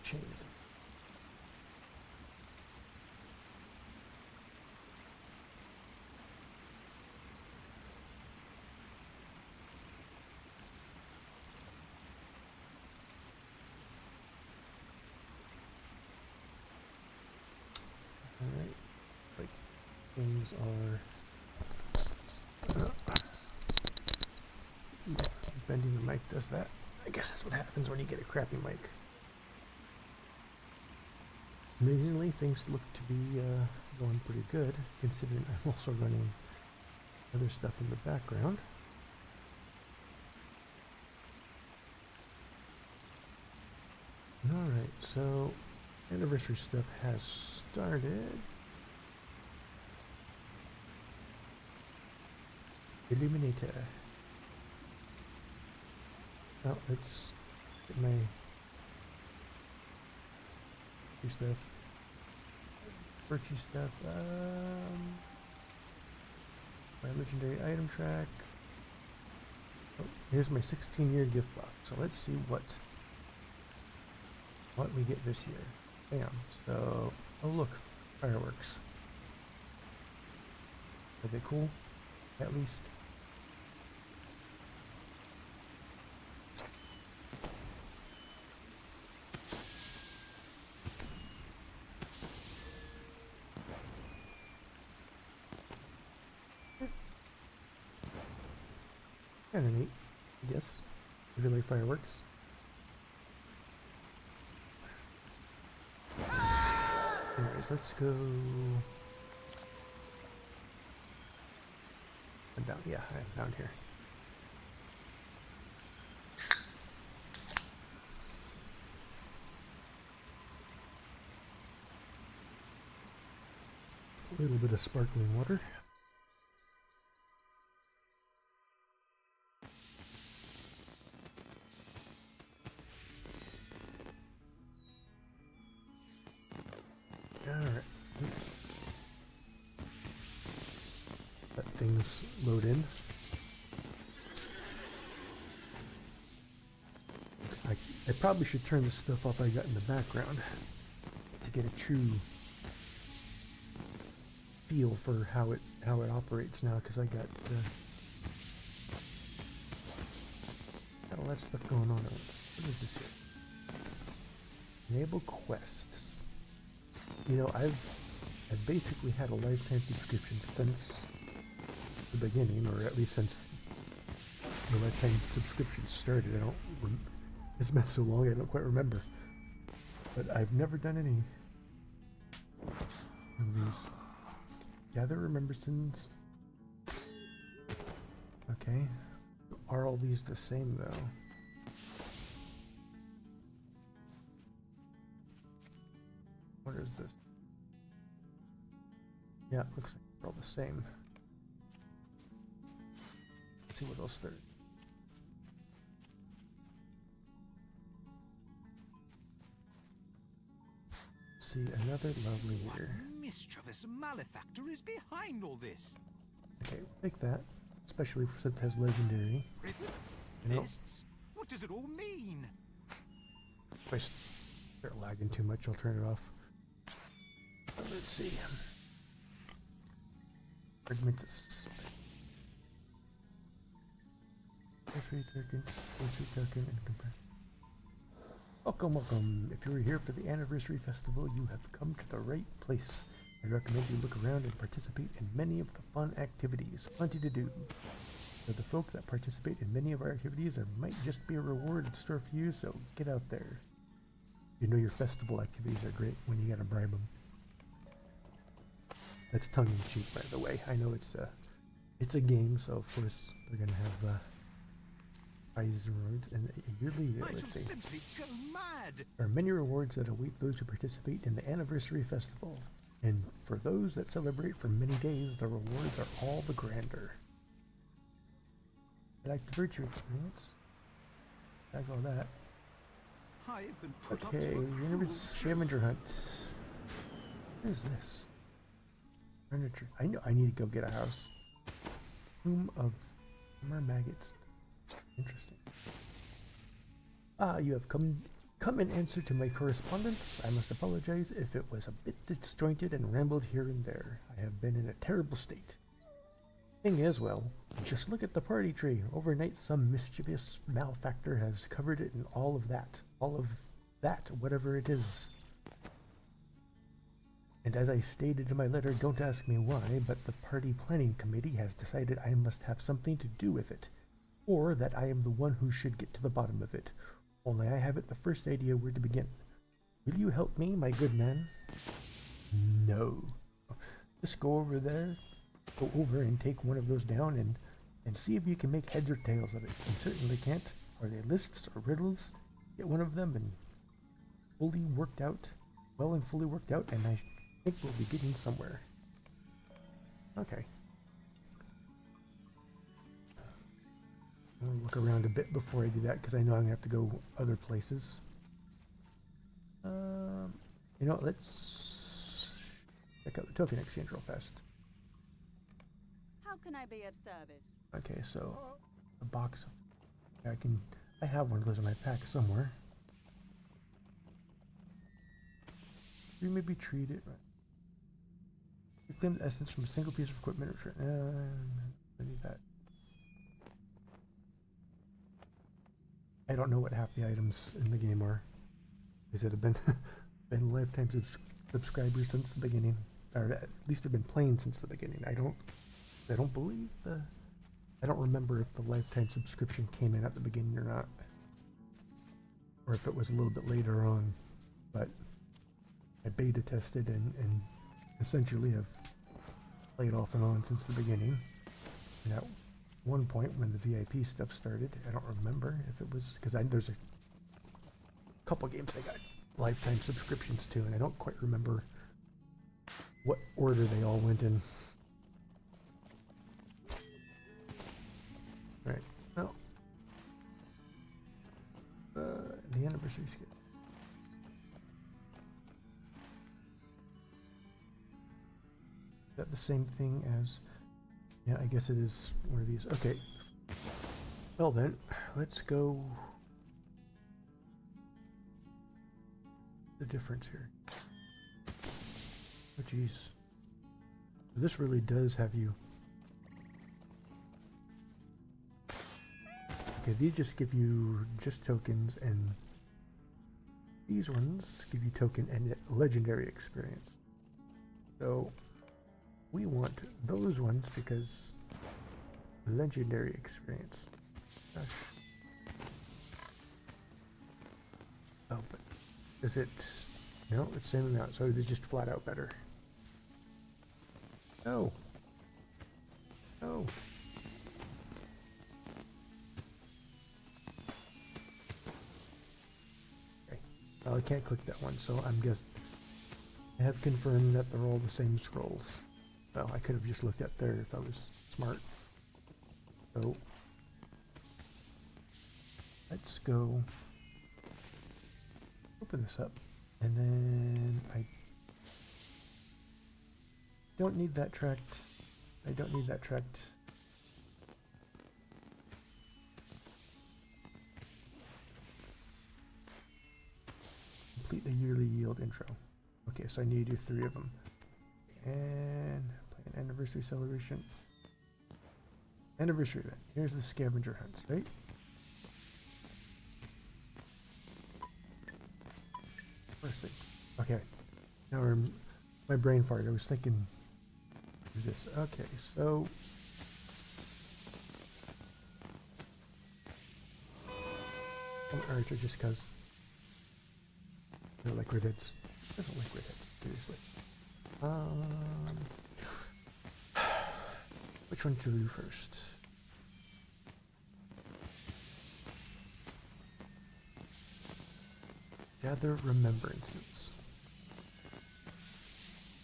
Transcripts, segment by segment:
chains. Alright, like things are bending the mic does that. I guess that's what happens when you get a crappy mic. Amazingly, things look to be going pretty good, considering I'm also running other stuff in the background. Alright, so anniversary stuff has started. Illuminator. Now let's get my stuff. Virtue stuff. My legendary item track. Oh, here's my 16-year gift box. So let's see what we get this year. Bam. So, oh look, fireworks. Are they cool? At least. Kind of neat, I guess. If you like fireworks. Anyways, let's go. I'm down. Yeah, I'm down here. A little bit of sparkling water. Alright. Let things load in. I probably should turn the stuff off I got in the background to get a true feel for how it operates now, because I got all that stuff going on at once. What is this here? Enable quests. You know, I've basically had a lifetime subscription since the beginning, or at least since the lifetime subscription started. I don't. It's been so long I don't quite remember. But I've never done any of these. Gather remembrances. Okay. Are all these the same though? What is this? Yeah, it looks like they're all the same. Let's see what else there is. See, another lovely here. What mischievous malefactor is behind all this? Okay, take that. Especially since it has legendary. Ribbons? Nope. Lists? What does it all mean? If I start lagging too much, I'll turn it off. Let's see. Fragments of space. Anniversary token, and compare. Welcome, welcome. If you are here for the anniversary festival, you have come to the right place. I recommend you look around and participate in many of the fun activities. Plenty to do. For the folk that participate in many of our activities, there might just be a reward in store for you, so get out there. You know your festival activities are great when you gotta bribe them. That's tongue-in-cheek, by the way. I know it's a game, so of course they're gonna have prizes and rewards. And yearly, let's see. Simply go mad. There are many rewards that await those who participate in the anniversary festival. And for those that celebrate for many days, the rewards are all the grander. I like the virtue experience. Tag all that. I've been put up Okay, to a cruel scavenger hunt. What is this? Furniture. I know I need to go get a house. Tomb of Mer maggots. Interesting. Ah, you have come Come in answer to my correspondence. I must apologize if it was a bit disjointed and rambled here and there. I have been in a terrible state. Thing is, well, just look at the party tree. Overnight, some mischievous malefactor has covered it in all of that, whatever it is. And as I stated in my letter, don't ask me why, but the party planning committee has decided I must have something to do with it, or that I am the one who should get to the bottom of it. Only I haven't the first idea where to begin. Will you help me, my good man? No. Just go over and take one of those down and see if you can make heads or tails of it. You certainly can't. Are they lists or riddles? Get one of them and fully worked out, and I think we'll be getting somewhere. Okay. I'm gonna look around a bit before I do that because I know I'm gonna have to go other places. You know, let's check out the token exchange real fast. How can I be of service? Okay, so a box of, I have one of those in my pack somewhere. We may be treated. Reclaim the essence from a single piece of equipment. I need that. I don't know what half the items in the game are. Because it have been lifetime subscribers since the beginning, or at least have been playing since the beginning. I don't believe I don't remember if the lifetime subscription came in at the beginning or not, or if it was a little bit later on. But I beta tested and essentially have played off and on since the beginning. And at one point when the VIP stuff started, I don't remember if it was because there's a couple games I got lifetime subscriptions to, and I don't quite remember what order they all went in. Right. Well, the anniversary skip. Is that the same thing as? Yeah, I guess it is one of these. Okay. Well then, let's go. The difference here. Oh geez. This really does have you. Okay, these just give you just tokens, and these ones give you token and legendary experience. So we want those ones because legendary experience. Gosh. Oh, but is it? No, it's same amount, so it's just flat out better. No. No. Okay. Well, I can't click that one, so I have confirmed that they're all the same scrolls. Well, I could have just looked at there if I was smart. So let's go open this up, and then I don't need that tracked. I don't need that tracked. Complete the yearly yield intro. Okay, so I need to do 3 of them. And play an anniversary celebration. Anniversary event. Here's the scavenger hunts, right? First thing. Okay. Now my brain farted. I was thinking, who's this? Okay, so Archer just because they're like redheads. Doesn't like redheads, seriously. Which one to do first? Gather remembrances.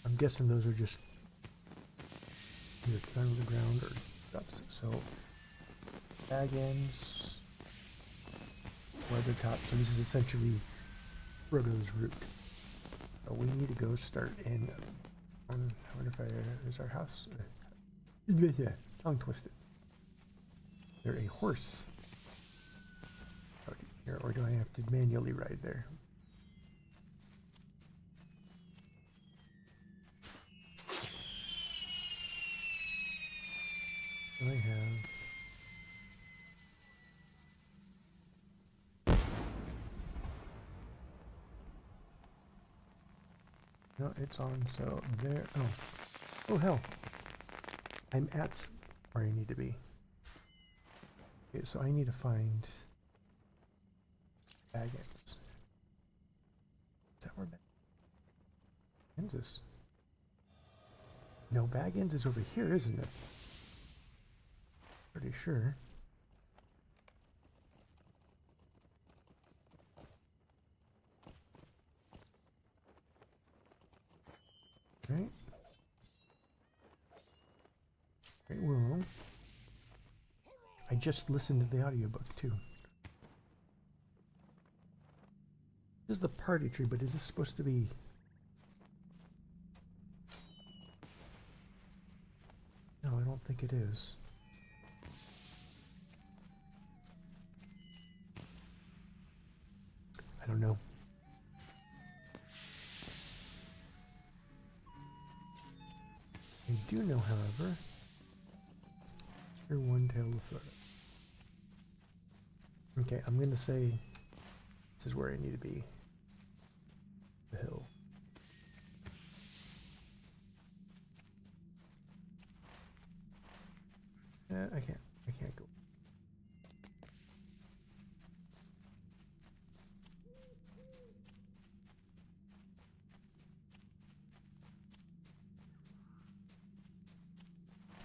I'm guessing those are just either down to the ground or drops. So bag ends, weather top. So this is essentially Frodo's route. So we need to go start in. I wonder if is our house. Yeah, tongue twisted. They're a horse. Okay, here, or do I have to manually ride there? I have. No, it's on, so there. Oh. Oh, hell. I'm at where I need to be. Okay, so I need to find Baggins. Is that where Baggins is? No, Baggins is over here, isn't it? Pretty sure. Right. Right, well, I just listened to the audiobook too. This is the party tree, but is this supposed to be? No, I don't think it is. I don't know. I do know, however, you're one tail of foot. Okay, I'm gonna say this is where I need to be. The hill. I can't go.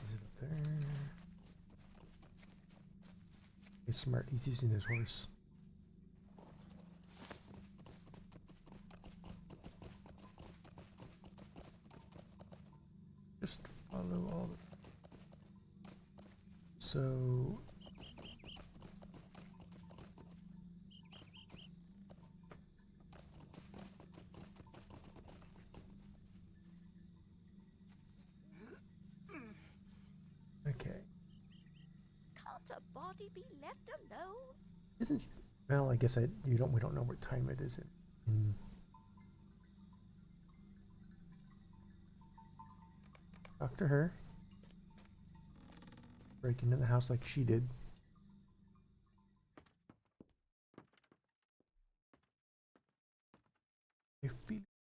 Is it up there? He's smart, he's using his horse. Just follow all the... So... Okay. Can't a body be left alone? Isn't... Well, I guess we don't know what time it is in talk to her. Break into the house like she did.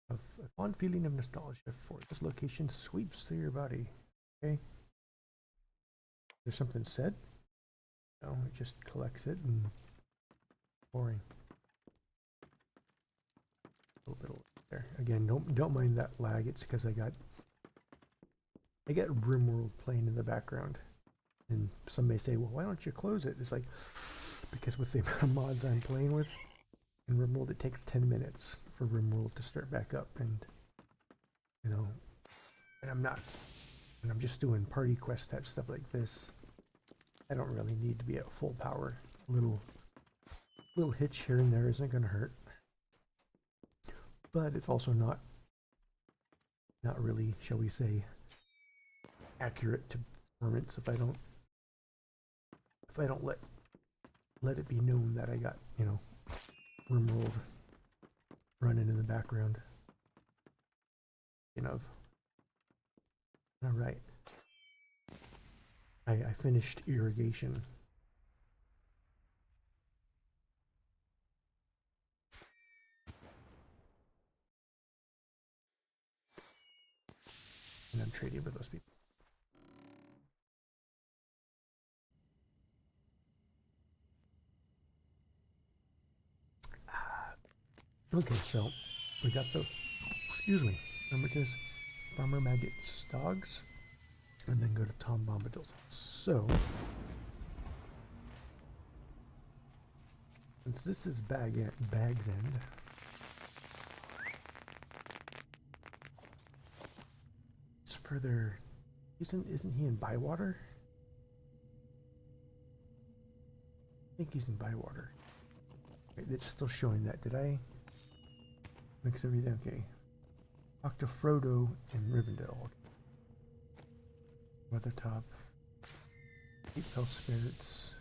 A fond feeling of nostalgia for this location sweeps through your body. Okay. There's something said? No, it just collects it and boring. A little bit there. Again, don't mind that lag. It's because I got RimWorld playing in the background. And some may say, well, why don't you close it? It's like, because with the amount of mods I'm playing with in RimWorld, it takes 10 minutes for RimWorld to start back up. And, you know, and I'm just doing party quest type stuff like this. I don't really need to be at full power. A little hitch here and there isn't going to hurt. But it's also not really, shall we say, accurate to performance if I don't let it be known that I got, you know, RimWorld running in the background. You know. All right. I finished irrigation. And I'm trading with those people. Okay, so we got the, excuse me, remember to Farmer Maggot's dogs, and then go to Tom Bombadil's house. So, since this is Bag's End, it's further. Isn't he in Bywater? I think he's in Bywater. Okay, it's still showing that. Did I mix everything? Okay. Talk to Frodo in Rivendell. Weathertop. Eight Fell Spirits.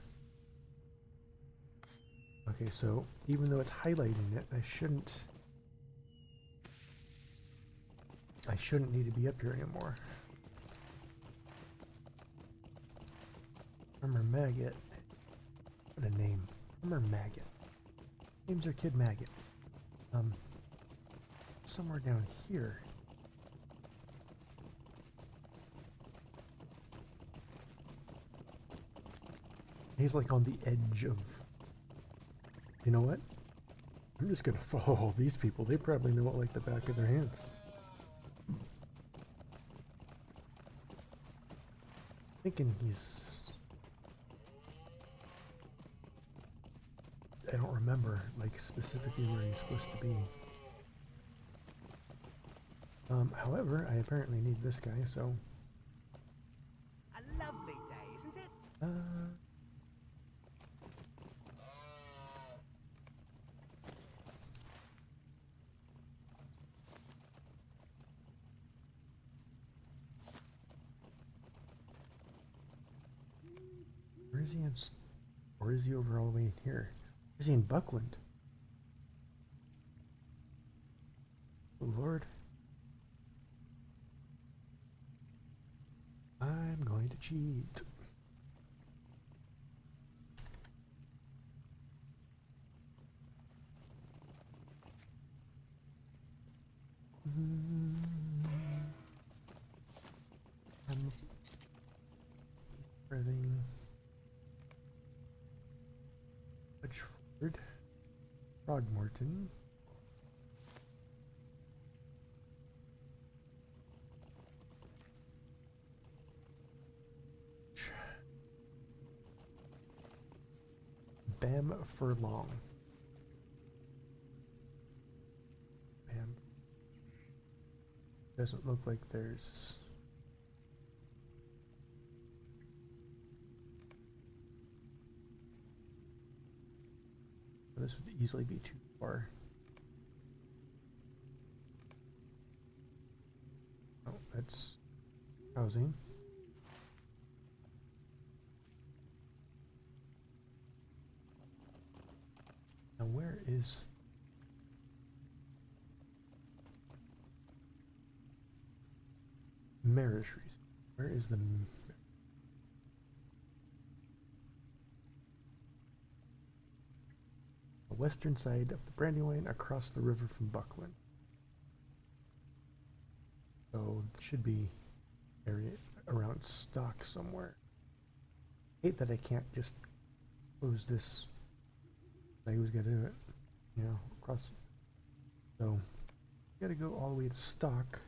Okay, Okay, so even though it's highlighting it, I shouldn't need to be up here anymore. Farmer Maggot. What a name. Farmer Maggot. Names are Kid Maggot. Somewhere down here. He's like on the edge of... You know what? I'm just gonna follow all these people. They probably know it like the back of their hands. Thinking he's... I don't remember, like, specifically where he's supposed to be. However, I apparently need this guy, so... A lovely day, isn't it? Where is he in... Or is he over all the way in here? Is he in Buckland? Oh, Lord. I'm going to cheat. Breathing. Ford, Throgmorton, Bam Furlong. Bam. Doesn't look like there's... This would easily be too far. Oh, that's housing. Now where is... Marishes? Where is the... The western side of the Brandywine across the river from Buckland. So it should be area around Stock somewhere. Hate that I can't just close this. I was gonna do it, you know, across. So gotta go all the way to Stock.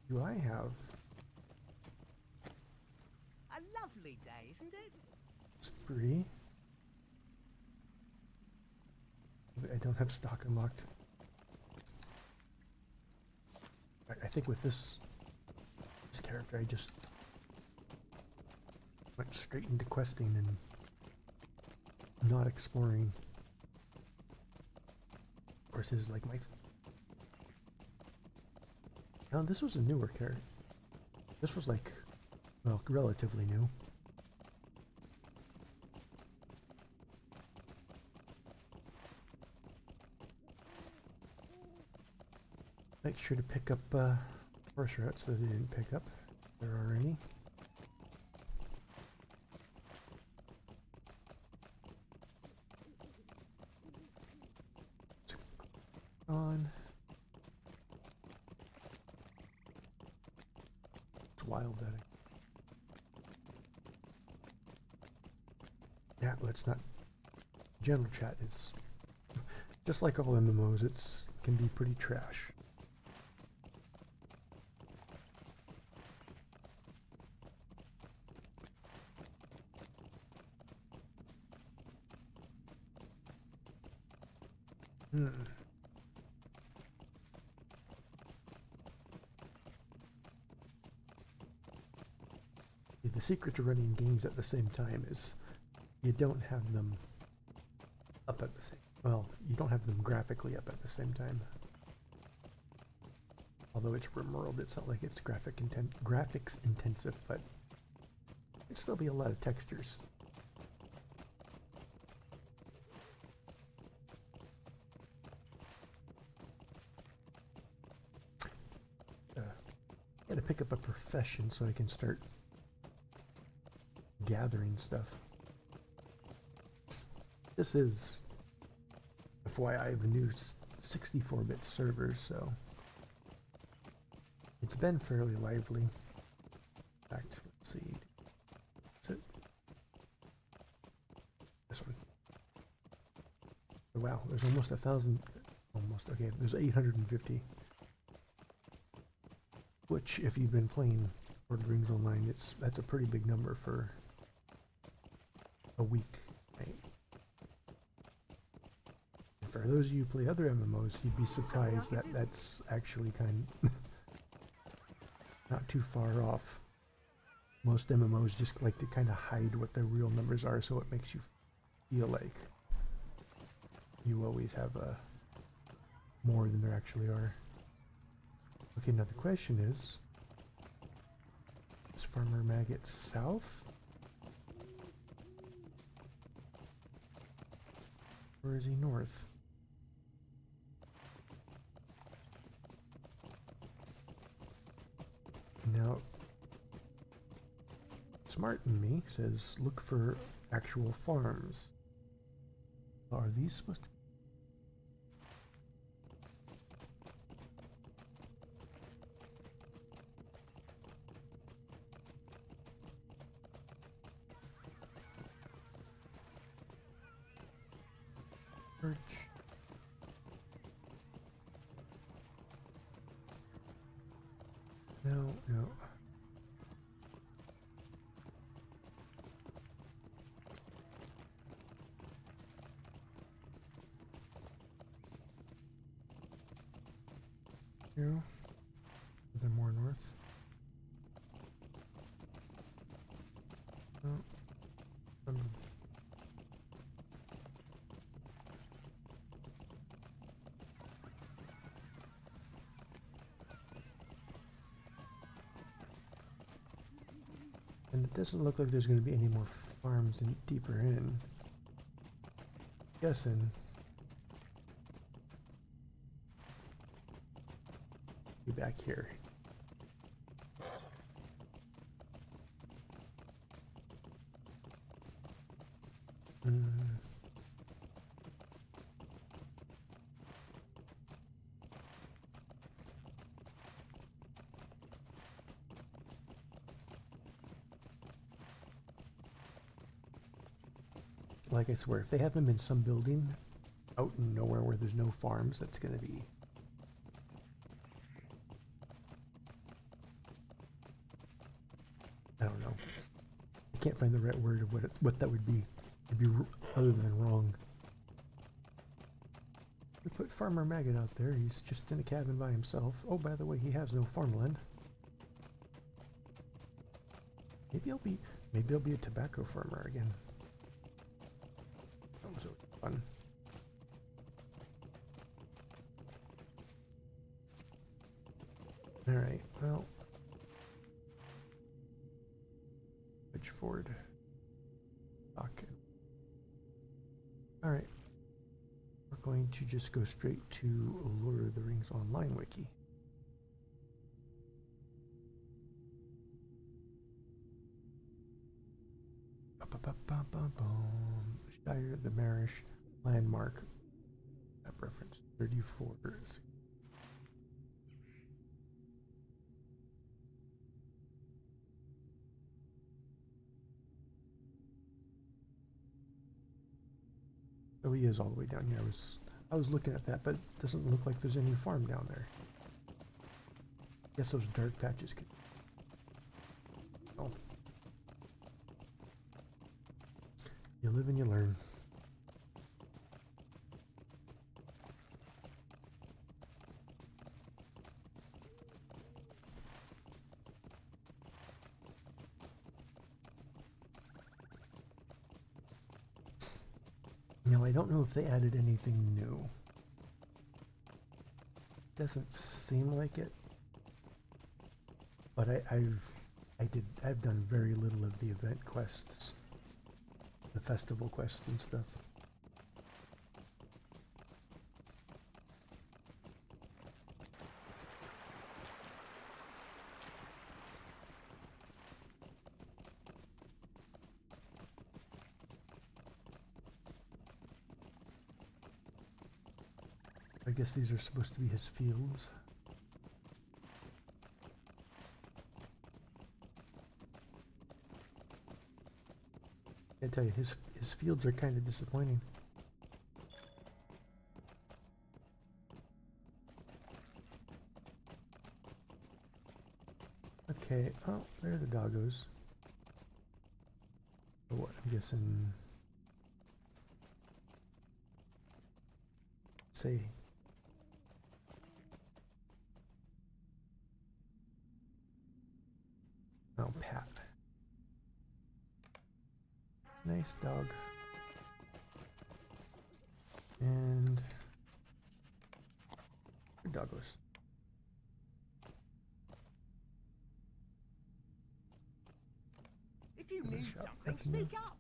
Do I have A lovely day, isn't it? spree? I don't have Stock unlocked. I think with this character, I just went straight into questing and not exploring. Of course, this is like my... Now, this was a newer character. This was like, well, relatively new. Make sure to pick up horse routes that I didn't pick up, if there are any. On. It's wild that yeah, let's not. General chat is just like all MMOs. It's can be pretty trash. The secret to running games at the same time is you don't have them up at the same... Well, you don't have them graphically up at the same time. Although it's RimWorld, it's not like it's graphics intensive, but it'd still be a lot of textures. Gotta pick up a profession so I can start gathering stuff. This is, FYI, the new 64-bit server, so it's been fairly lively. In fact, let's see. Is it this one? Oh, wow, there's almost 1,000. Almost, okay, there's 850. Which, if you've been playing Lord of the Rings Online, that's a pretty big number for a week, right? And for those of you who play other MMOs, you'd be surprised that that's actually kind of not too far off. Most MMOs just like to kind of hide what their real numbers are, so it makes you feel like you always have more than there actually are. Okay, now the question is Farmer Maggot south? Or is he north? Now, Smart in me says look for actual farms. Are these supposed to? Search. No, no. No. Are there more north? No. And it doesn't look like there's going to be any more farms in deeper in. Guessing. Be back here. Like I swear, if they have them in some building out in nowhere where there's no farms, that's gonna be I don't know. I can't find the right word of what that would be. It'd be other than wrong. We put Farmer Maggot out there. He's just in a cabin by himself. Oh, by the way, he has no farmland. Maybe I'll be a tobacco farmer again. That was fun. All right. Well. Ford. Okay. Alright. We're going to just go straight to Lord of the Rings Online Wiki. Shire, the Marish, landmark. Map reference 34. Oh, he is all the way down here. I was looking at that, but it doesn't look like there's any farm down there. Guess those dark patches could. Oh. You live and you learn. Now, I don't know if they added anything new. Doesn't seem like it. But I've done very little of the event quests, the festival quests and stuff. I guess these are supposed to be his fields. I tell you, his fields are kind of disappointing. Okay, oh, there are the doggos. So what, I'm guessing... Say... Oh, Pat. Nice dog. And... Good doggos. If you need shop, something, thank you. speak up.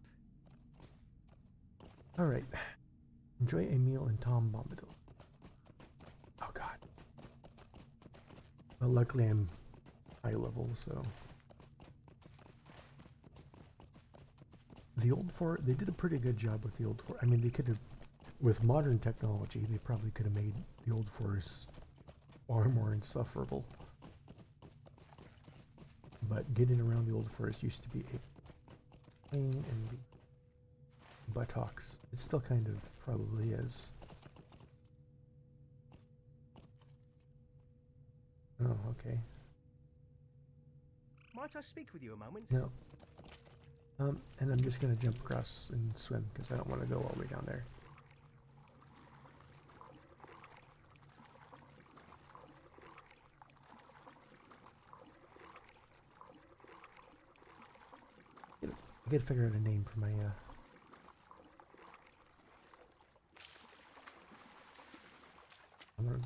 Alright. Enjoy a meal in Tom Bombadil. Oh god. Well, luckily I'm high level, so... The old fort, they did a pretty good job with the old fort. I mean, they could have, with modern technology, they probably could have made the old forest far more insufferable. But getting around the old forest used to be a pain in the buttocks. It still kind of probably is. Oh, okay. Might I speak with you a moment? No. And I'm just gonna jump across and swim because I don't want to go all the way down there. I gotta figure out a name for my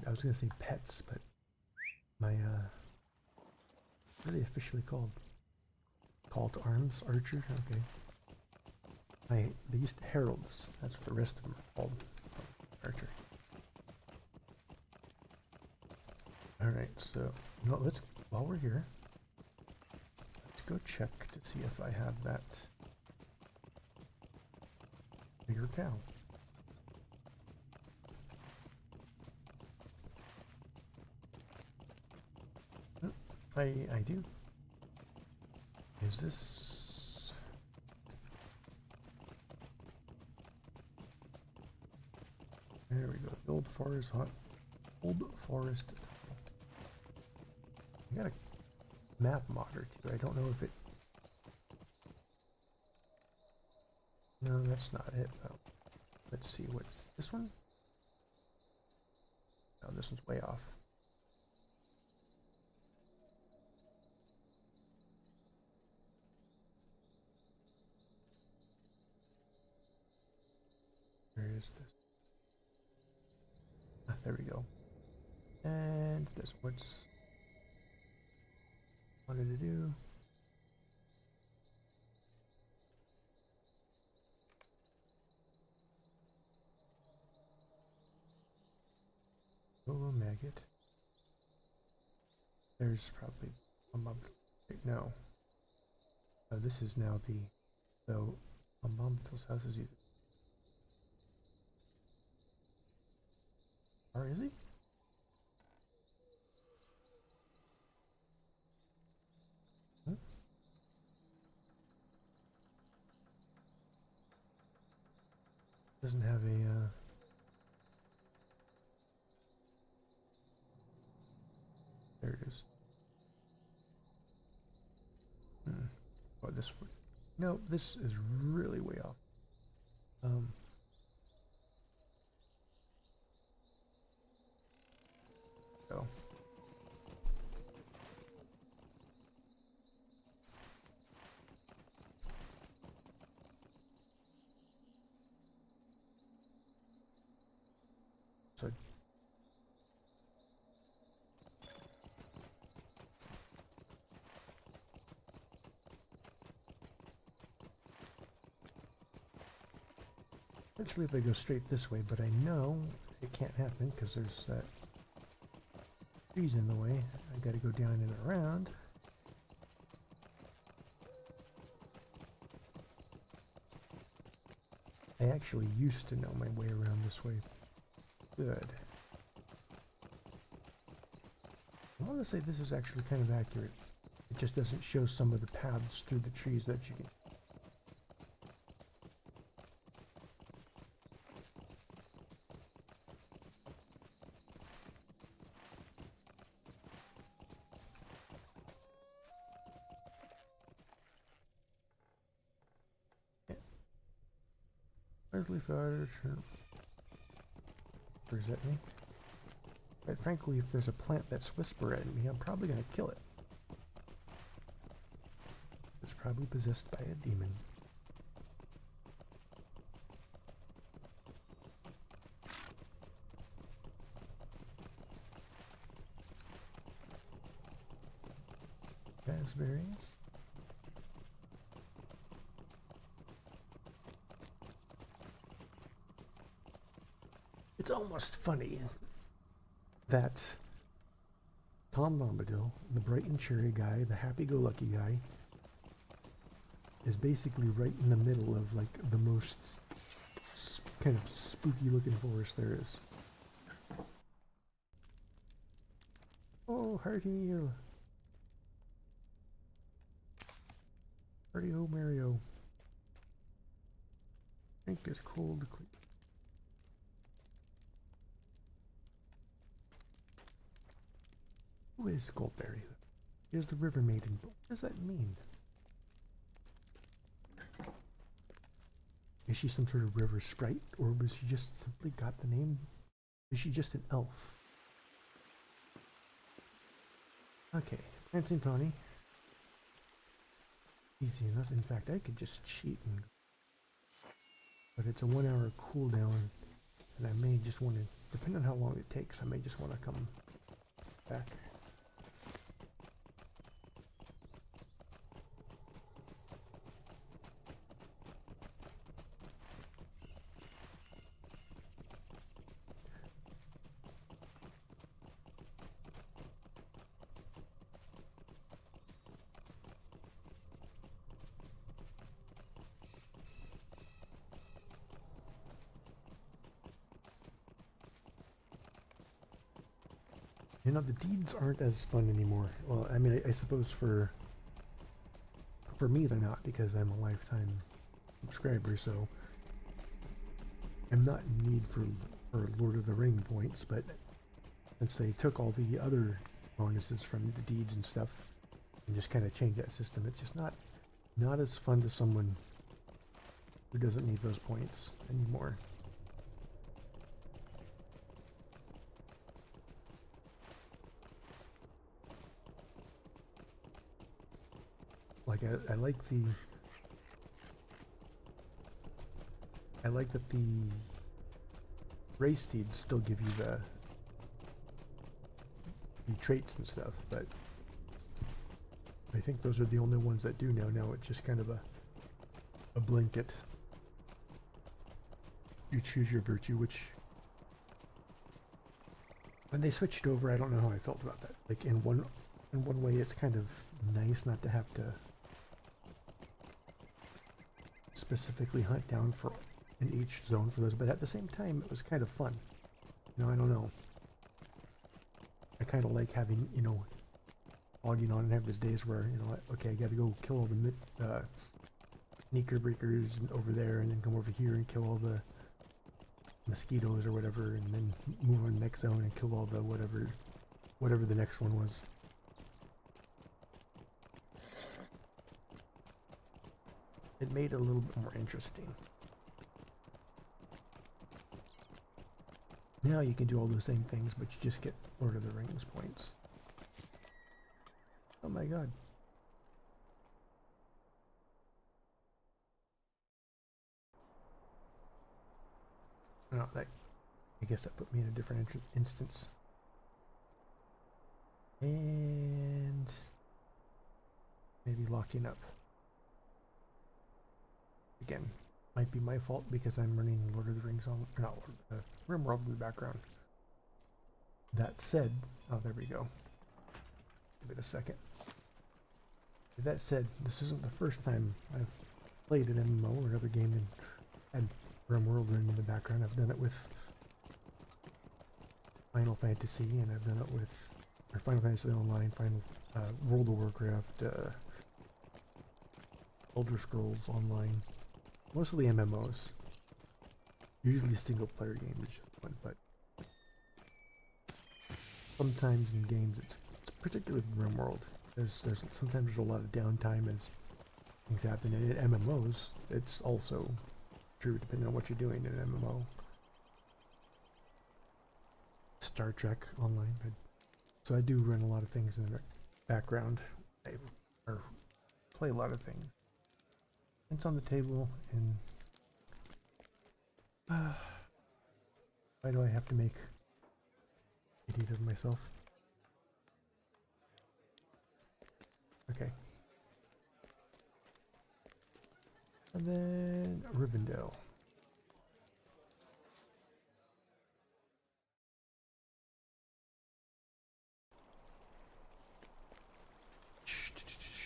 I was gonna say pets, but my what are they officially called? Call to arms archer? Okay. They used to heralds. That's what the rest of them are called. Archer. Alright, so let's while we're here, let's go check to see if I have that bigger cow. I do. Is this... There we go. Old forest hunt. Old forest. I got a map modder too. I don't know if it... No, that's not it though. Let's see, what's this one? No, this one's way off. Where is this? Ah, there we go. And this what's wanted to do. Solo maggot. There's probably a mob. No. This is now the so Bombadil's house is either. Or is he? Hmm? Doesn't have a there it is. Oh, this one. No, this is really way off. So. So. Actually, if I go straight this way, but I know it can't happen because there's that trees in the way. I gotta go down and around. I actually used to know my way around this way. Good. want to say this is actually kind of accurate. It just doesn't show some of the paths through the trees that you can. Leslie Fire. Or is that me? But frankly, if there's a plant that's whispering at me, I'm probably gonna kill it. It's probably possessed by a demon. Raspberries. It's almost funny that Tom Bombadil, the bright and cheery guy, the happy-go-lucky guy, is basically right in the middle of like the most kind of spooky-looking forest there is. Oh, hearty, hearty ho, Mario. Drink is cold, clean. Who is Goldberry? Here's the River Maiden. But what does that mean? Is she some sort of river sprite, or was she just simply got the name? Is she just an elf? Okay, Prancing Pony. Easy enough. In fact, I could just cheat and. But it's a 1 hour cooldown, and I may just want to, depending on how long it takes, I may just want to come back. You know, the deeds aren't as fun anymore. Well, I mean, I suppose for me they're not, because I'm a lifetime subscriber, so I'm not in need for Lord of the Ring points, but since they took all the other bonuses from the deeds and stuff and just kind of changed that system, it's just not as fun to someone who doesn't need those points anymore. Like I like that the race steeds still give you the traits and stuff, but I think those are the only ones that do now. Now it's just kind of a blanket. You choose your virtue, which when they switched over, I don't know how I felt about that. Like in one way, it's kind of nice not to have to specifically hunt down for in each zone for those, but at the same time it was kind of fun. You know, I don't know. I kind of like having, you know, logging on and have those days where, you know, okay, I got to go kill all the sneaker breakers over there, and then come over here and kill all the mosquitoes or whatever, and then move on to the next zone and kill all the whatever the next one was. It made it a little bit more interesting. Now you can do all the same things, but you just get Lord of the Rings points. Oh my god. Oh, I guess that put me in a different instance. And maybe locking up. Again, might be my fault because I'm running Lord of the Rings on, or not Lord, RimWorld in the background. That said, oh, there we go. Give it a second. That said, this isn't the first time I've played an MMO or another game and had RimWorld running in the background. I've done it with Final Fantasy, and I've done it with or Final Fantasy Online, World of Warcraft, Elder Scrolls Online, mostly MMOs. Usually single player games is just fun, but sometimes in games it's particularly in RimWorld. Sometimes there's a lot of downtime as things happen, and in MMOs it's also true depending on what you're doing in an MMO. Star Trek Online. So I do run a lot of things in the background. Or play a lot of things. It's on the table, and why do I have to make an idiot of myself? Okay. And then Rivendell.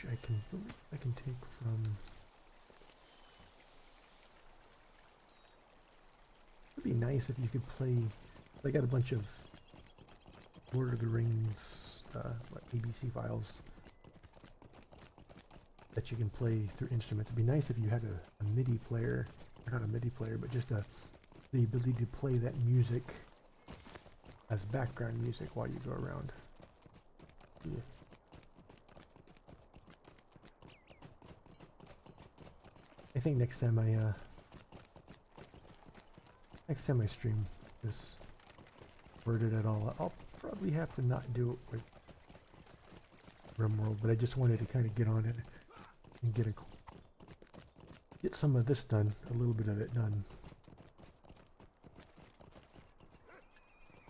I can take from. It'd be nice if you could play. I got a bunch of Lord of the Rings ABC files that you can play through instruments. It'd be nice if you had a MIDI player, or not a MIDI player, but just the ability to play that music as background music while you go around. Yeah. I think next time I stream this worded at all, I'll probably have to not do it with RimWorld, but I just wanted to kind of get on it and get some of this done, a little bit of it done.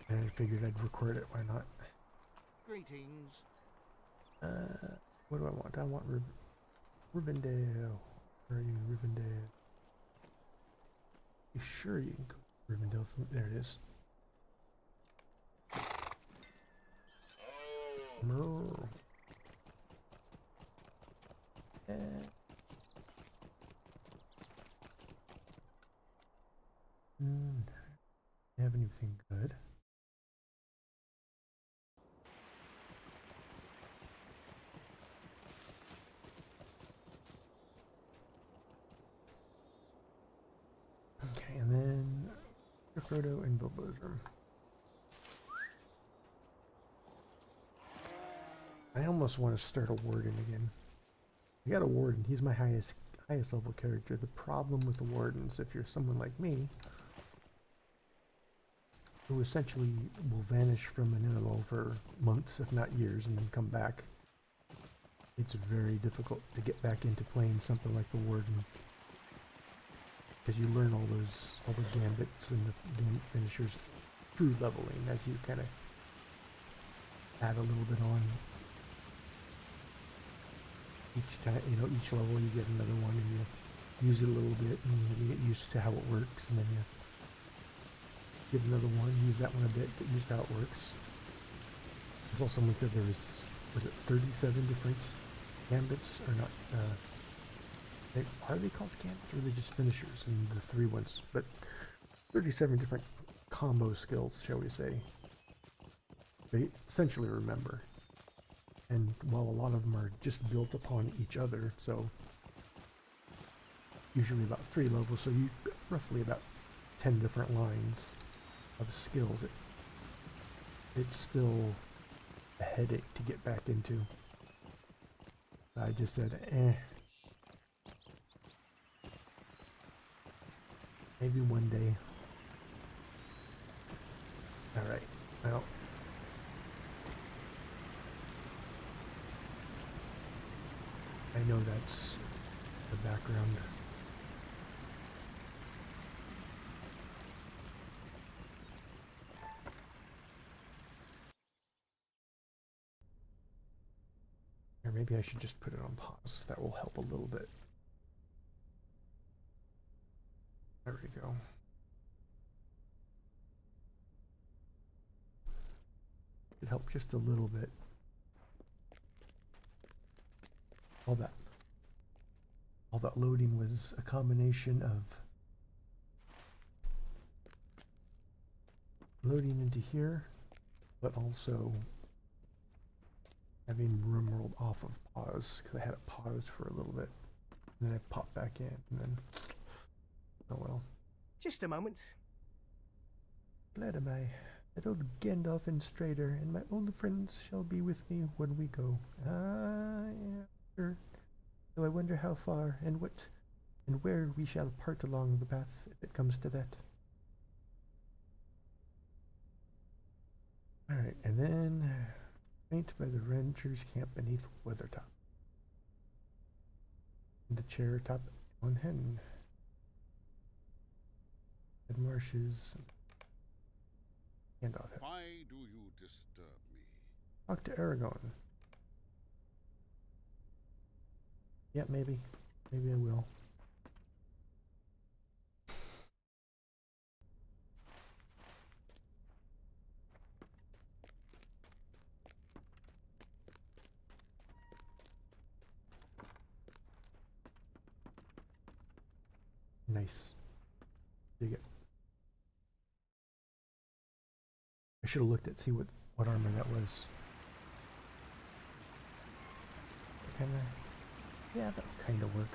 And I figured I'd record it, why not? Greetings. What do I want? I want Rivendell. Where are you, Rivendell? You sure you can go Rivendell from there? It is. Merle. Have anything good? Okay, and then Frodo and Bilbo's room. I almost want to start a warden again. I got a warden. He's my highest level character. The problem with the wardens, if you're someone like me, who essentially will vanish from an MMO for months, if not years, and then come back, it's very difficult to get back into playing something like the warden. Because you learn all the gambits and the gambit finishers through leveling as you kind of add a little bit on. Each time, each level you get another one and you use it a little bit and you get used to how it works, and then you get another one, use that one a bit, get used to how it works. I saw someone said there was it 37 different gambits, or not, are they called gambits, or are they just finishers and the 3 ones? But 37 different combo skills, shall we say. They essentially remember. And while a lot of them are just built upon each other, so usually about 3 levels, so you roughly about 10 different lines of skills, it's still a headache to get back into. I just said, maybe one day. Alright, well. I know that's the background. Or maybe I should just put it on pause. That will help a little bit. There we go. It helped just a little bit. All that loading was a combination of loading into here, but also having room rolled off of pause because I had it paused for a little bit, and then I popped back in, and then oh well. Just a moment. Glad am I that old Gandalf and Strider and my old friends shall be with me when we go. Ah, yeah, sure. Though I wonder how far and what and where we shall part along the path if it comes to that. Alright, and then faint by the Rangers camp beneath Weathertop. And the chair top on hen. And marshes. Gandalf. Why do you disturb me? Talk to Aragorn. Yeah, maybe. Maybe I will. Nice. Dig it. I should have looked at see what armor that was. Kinda, yeah, that would kind of work.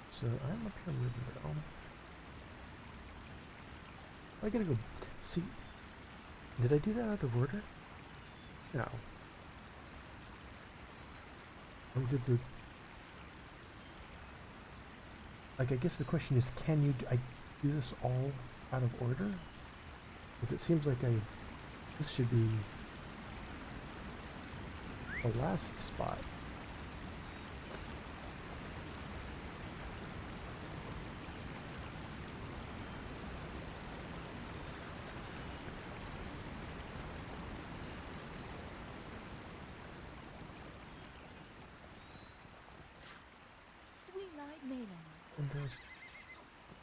So I'm up here in Rivendell. I gotta go see. Did I do that out of order? No. Or did the like? I guess the question is, can you? I do this all out of order? Because it seems like this should be the last spot. Sweet-eyed maiden. And there's,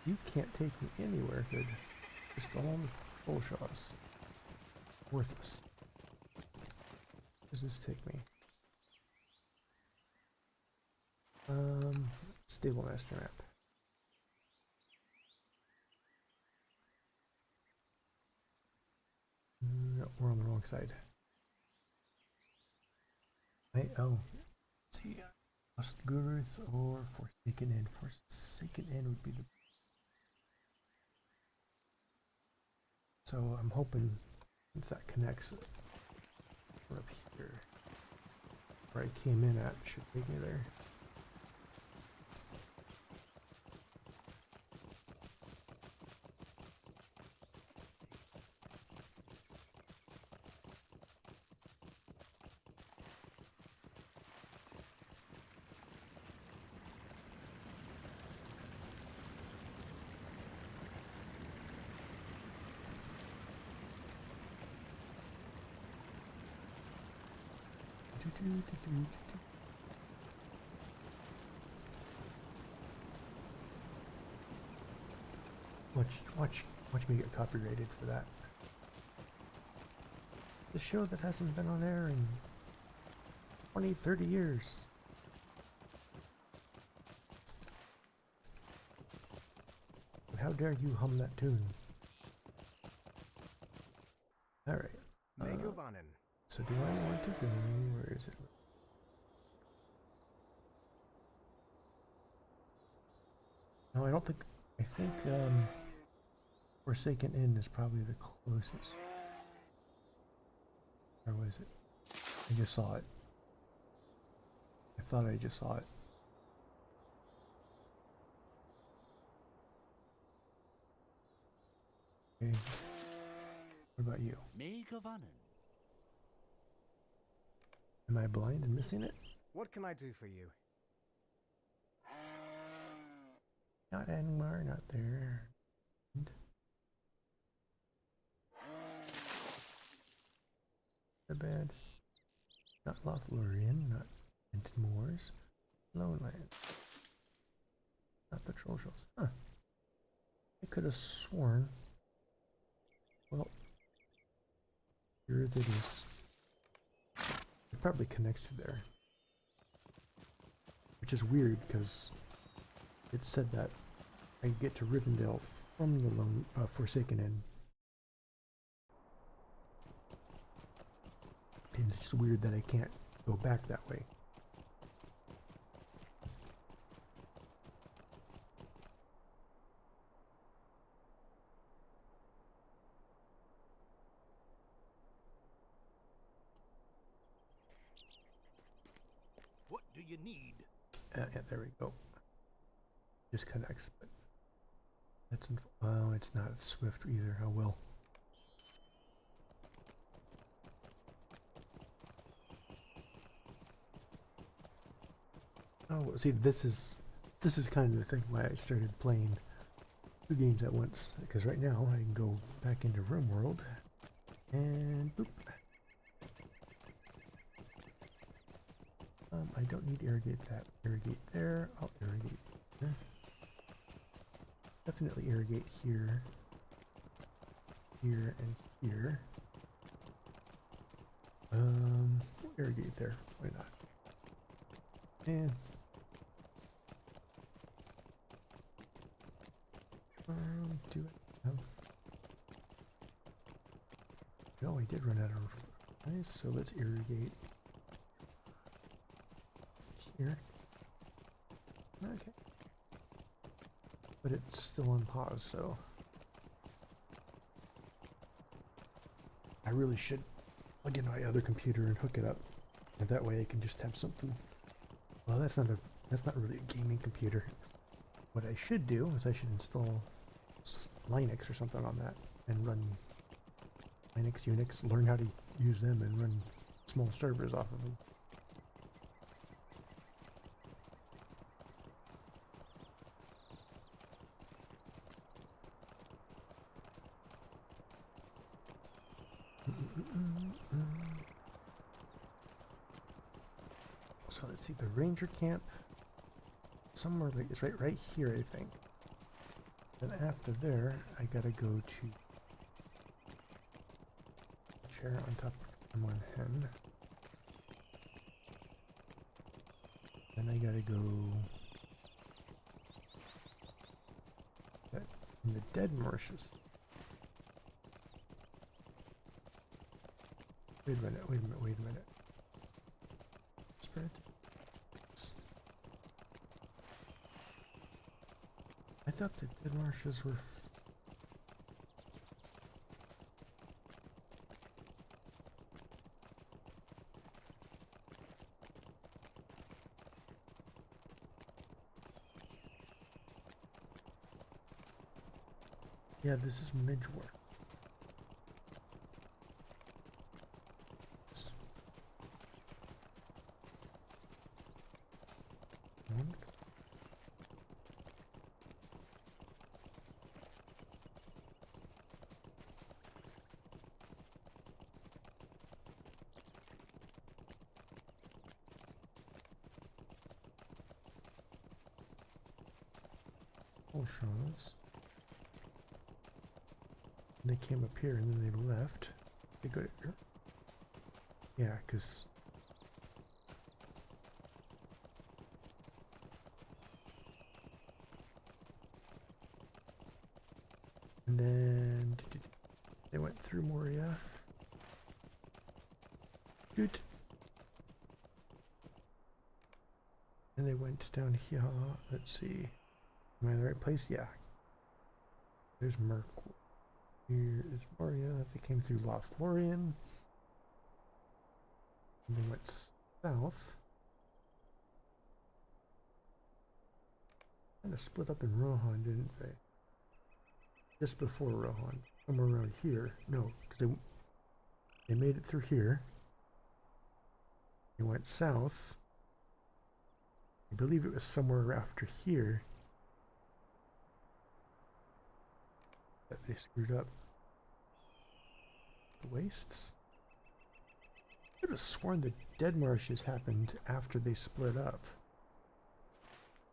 you can't take me anywhere good. Just all the troll shots. Worthless. Where does this take me? Stable master map. No, we're on the wrong side. Oh, let's see. Lost Guruth or Forsaken Inn. Forsaken Inn would be the. So I'm hoping since that connects we're up here. Where I came in at should take me there. Watch me get copyrighted for that. The show that hasn't been on air in 20, 30 years. But how dare you hum that tune? Alright. Megovanen. So do I want to go? Where is it? No, I don't think. I think Forsaken Inn is probably the closest. Or was it? I just saw it. I thought I just saw it. Okay. What about you? Megavanen. Am I blind and missing it? What can I do for you? Not anymore, not there. Not bad. Not Lothlorien, not Enton Moors. Lone Land. Not the Troll Shells. Huh. I could have sworn. Well, here it is. It probably connects to there. Which is weird because it said that I get to Rivendell from the Forsaken Inn. And it's just weird that I can't go back that way. What do you need? Yeah, there we go. Just connects, but that's oh, it's not Swift either. Oh well. Oh, see, this is kind of the thing why I started playing 2 games at once. Because right now I can go back into Room World and boop. I don't need to irrigate that. Irrigate there. I'll irrigate here. Definitely irrigate here, here, and here. We'll irrigate there. Why not? And do I have? No, I did run out of. Nice. So let's irrigate here. Okay. But it's still on pause, so I really should plug in my other computer and hook it up, and that way I can just have something. Well, that's not really a gaming computer. What I should do is I should install Linux or something on that and run Linux, Unix, learn how to use them and run small servers off of them. So let's see, the ranger camp somewhere like it's right here, I think. Then after there, I gotta go to the chair on top of one hen. Then I gotta go in the dead marshes. Wait a minute. Spread. I thought the dead marshes were yeah, this is Midgewar. Potions. They came up here and then they left. They go to here. Yeah, because and then they went through Moria. Shoot. And they went down here. Let's see. Am I in the right place? Yeah. There's Merc. Here is Moria. They came through Lothlorien. And they went south. Kind of split up in Rohan, didn't they? Just before Rohan. Somewhere around here. No, because they made it through here. They went south. I believe it was somewhere after here that they screwed up. The wastes? I could have sworn the dead marshes happened after they split up.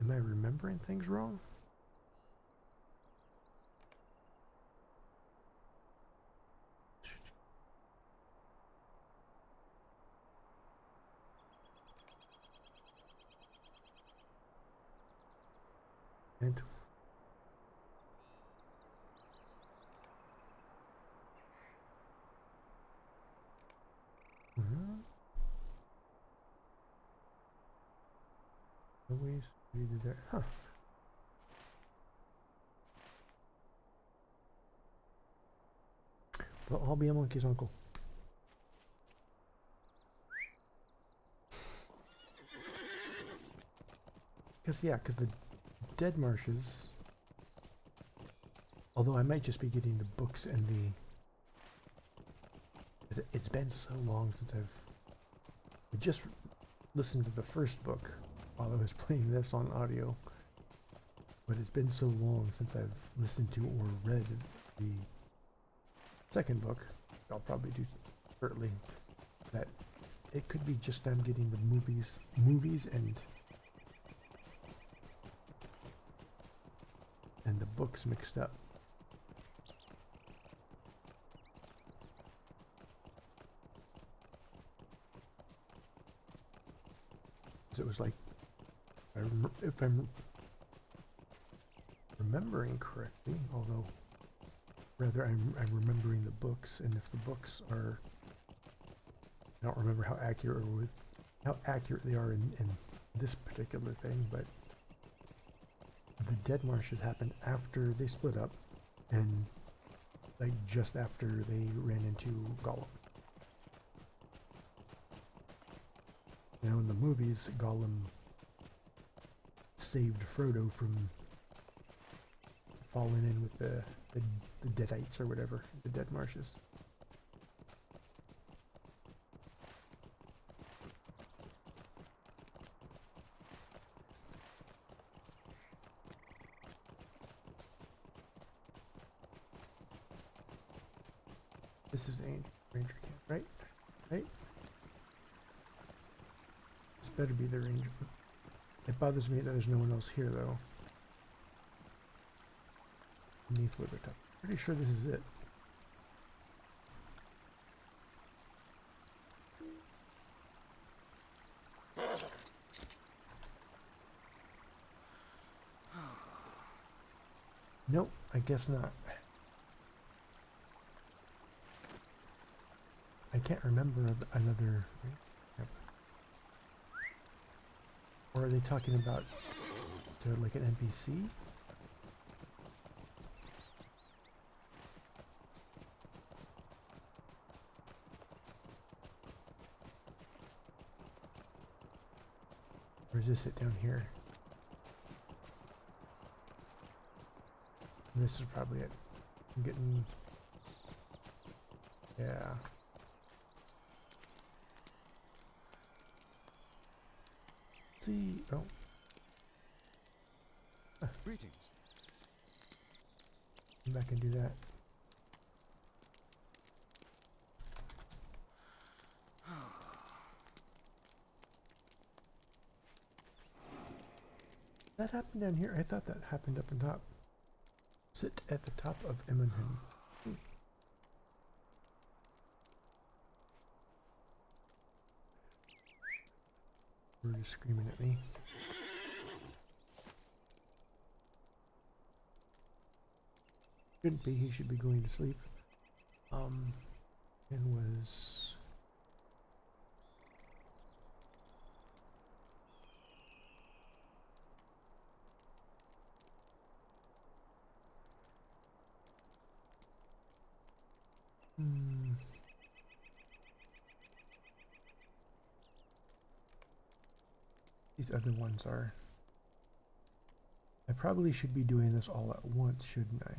Am I remembering things wrong? And ways we did that. Huh. Well, I'll be a monkey's uncle. Because the Dead Marshes, although I might just be getting the books and the... It's been so long since I just listened to the first book while I was playing this on audio, but it's been so long since I've listened to or read the second book, I'll probably do shortly, that it could be just I'm getting the movies and the books mixed up. So it was like, if I'm remembering correctly, although rather I'm remembering the books, and if the books are, I don't remember how accurate they are in this particular thing, but the Dead Marshes happened after they split up, and like just after they ran into Gollum. Now in the movies, Gollum saved Frodo from falling in with the Deadites or whatever, the Dead Marshes. This is the Ranger camp, right? Right? This better be the Ranger. It bothers me that there's no one else here, though. Beneath Withertop. Pretty sure this is it. Nope, I guess not. I can't remember another. Yep. Or are they talking about like an NPC? Or is this it down here? This is probably it. I'm getting... Yeah. See... Oh. Greetings. Come back and do that. That happened down here? I thought that happened up on top. Sit at the top of Emmenham. Bird is screaming at me. Shouldn't be, he should be going to sleep. And was... These other ones are... I probably should be doing this all at once, shouldn't I?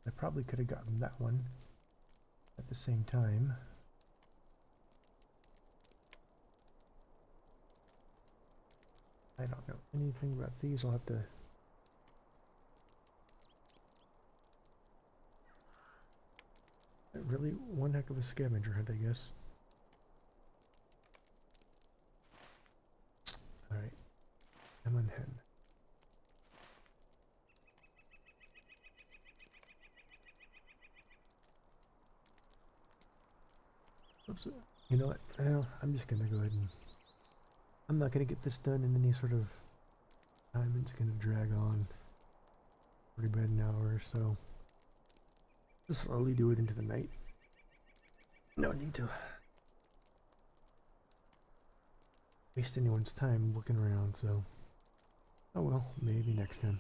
I probably could have gotten that one at the same time. I don't know anything about these. I'll have to... Really one heck of a scavenger hunt, I guess. Alright. Emmenhen. Oops. You know what? Well, I'm just gonna go ahead and... I'm not gonna get this done in any sort of time. It's gonna drag on pretty bad an hour or so. Just slowly do it into the night. No need to waste anyone's time looking around, so Oh well, maybe next time.